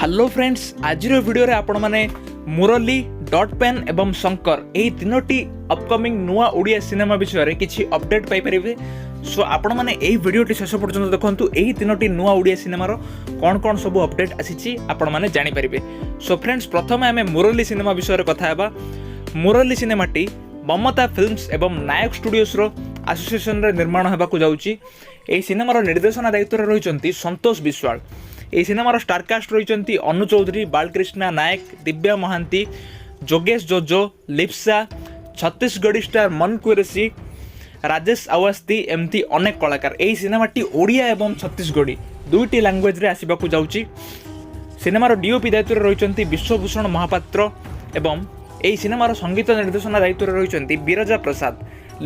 Hello friends, आज video रे आपण माने मुरली डॉट पेन एवं शंकर यही तीनोटी अपकमिंग नुआ ओडिया सिनेमा विषय रे किछि अपडेट पाई परिबे। सो आपण माने एही वीडियोटी शेष पर्यंत देखंतु। एही तीनोटी नुआ ओडिया सिनेमा रो कोन कोन सब अपडेट आसीछि आपण माने जानि परिबे। सो फ्रेंड्स, प्रथमे आमे मुरली सिनेमा विषय रे कथा हेबा। मुरली सिनेमाटी ममता फिल्म्स एवं नायक स्टूडियोज रो एसोसिएशन रे निर्माण हेबाकु जाउछि। एही सिनेमा रो निर्देशन दायित्व रे रहिचंती संतोष विश्वाल। এই সিনেমার স্টারকাস্ট রয়েছেন অনু চৌধুরী, বালকৃষ্ণা নায়ক, দিব্ୟା মহান্তি, যোগেশ জোজো, লিপসা, ছত্তিশগড়ি স্টার মন কুরেশি, রাজেশ আওয়াস্তি এমতি অনেক কলাকার। এই সিনেমাটি ওড়িয়া এবং ছত্তিশগড়ি দুইটি ল্যাঙ্গুয়েজরে আসবাকু যাচ্ছি। সিনেমার ডিওপি দায়িত্বে রয়েছেন বিশ্বভূষণ মহাপাত্র এবং এই সিনেমার সঙ্গীত নির্দেশনা দায়িত্বে রয়েছেন বিরজা প্রসাদ।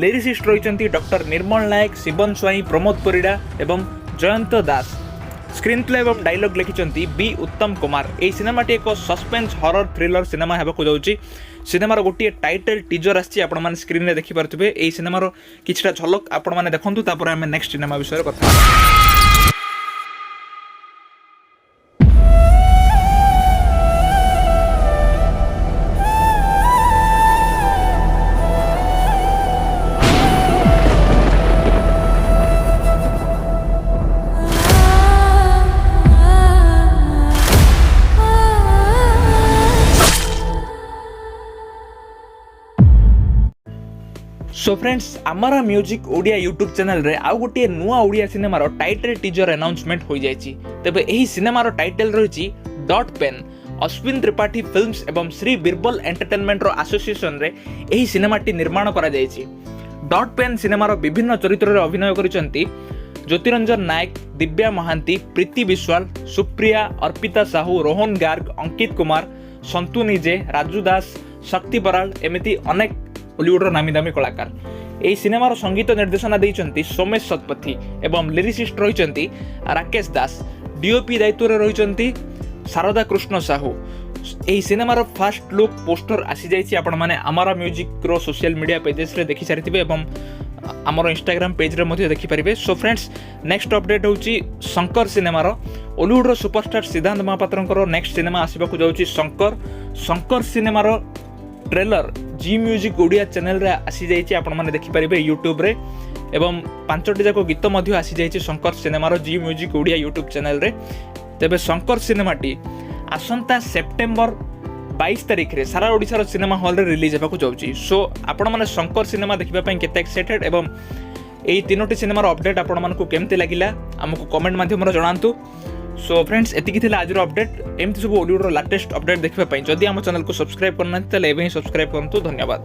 লিরিসিস্ট রয়েছেন ডক্টর निर्मल नायक, शिवन स्वाई, प्रमोद परिड़ा এবং জয়ন্ত দাস। स्क्रीन प्ले एवं डायलॉग लिखिं बी उत्तम कुमार। यह सिनेमाटी एक सस्पेंस हॉरर थ्रिलर सिनेमा होगा जाऊँगी। सिनेमार गोटे टाइटल टीजर आसी आपण स्क्रीन में देखिपे। यही सिनेमार किछटा झलक आपण मैंने देखूँ, तापर आम नेक्स्ट सिनेमा विषय कथा। सो फ्रेंड्स, आमारा म्यूजिक ओडिया यूट्यूब चैनल रे आउ गोटे नुआ ओडिया सिनेमार टाइटल टीजर अनाउंसमेंट हो जाइछि। तबे एही सिनेमार टाइटल रहिछि dot pen. Ashwin Tripathi films एवं श्री बीरबल एंटरटेनमेंट रो एसोसिएशन रे एही सिनेमाटी निर्माण करा जाइछि। डॉट पेन सिनेमार विभिन्न चरित्र रे अभिनय करिसंती ज्योतिरंजन नायक, दिव्ୟା ମହାନ୍ତି, प्रीति विश्वाल, सुप्रिया, अर्पिता साहू, रोहन गार्ग, अंकित कुमार, संतु निजे, राजू दास, शक्ति बराल एमिति अनेक बॉलीवुड नामी दामी कलाकार। यही सिनेमार संगीत निर्देशना देइचंती सोमेश शतपथी एवं लिरिसिस्ट रहिचंती राकेश दास। डीओपी दायित्व रे रहिचंती शारदा कृष्ण साहू। यही सिनेमार फास्ट लुक पोस्टर आसी जाइछि। आपण माने आमारा म्यूजिक रो सोशल मीडिया पेजेस रे देखि सारिथिबे एवं आमर इंस्टाग्राम पेज रे मध्ये देखि परिबे। सो फ्रेंड्स, नेक्स्ट अपडेट होउछि शंकर सिनेमार। बॉलीवुड रो सुपरस्टार सिद्धांत महापात्रंकर नेक्स्ट सिनेमा आसीबाकू जाउछि शंकर। शंकर सिनेमार trailer Zee music Odia channel रे आसी जाइछि। आपण माने देखि परिबे यूट्यूब रे एवं 5टी जाको गीत मध्ये आसी जाइछि शंकर सिनेमार जी म्यूजिक ओडिया यूट्यूब चैनल रे। तेबे शंकर सिनेमाटी आसंता सेप्टेम्बर 22 तारिख रे सारा ओडिसा रो सिनेमा हॉल रे रिलीज हेबाकू जाउछि। सो आपण माने शंकर सिनेमा देखिबा पई केते एक्साइटेड एवं एई तीनोटी सिनेमार अपडेट आपण मानकू केमते लागिला हमकू कमेंट माध्यम रे जणांतु। सो फ्रेंड्स, एतिकी थिला आज अपडेट। एमती सब बॉलीवुड रो लेटेस्ट अपडेट देखिबा पई जदि हम चैनल को सब्सक्राइब करना ताले एबे ही सब्सक्राइब करंतु। धन्यवाद।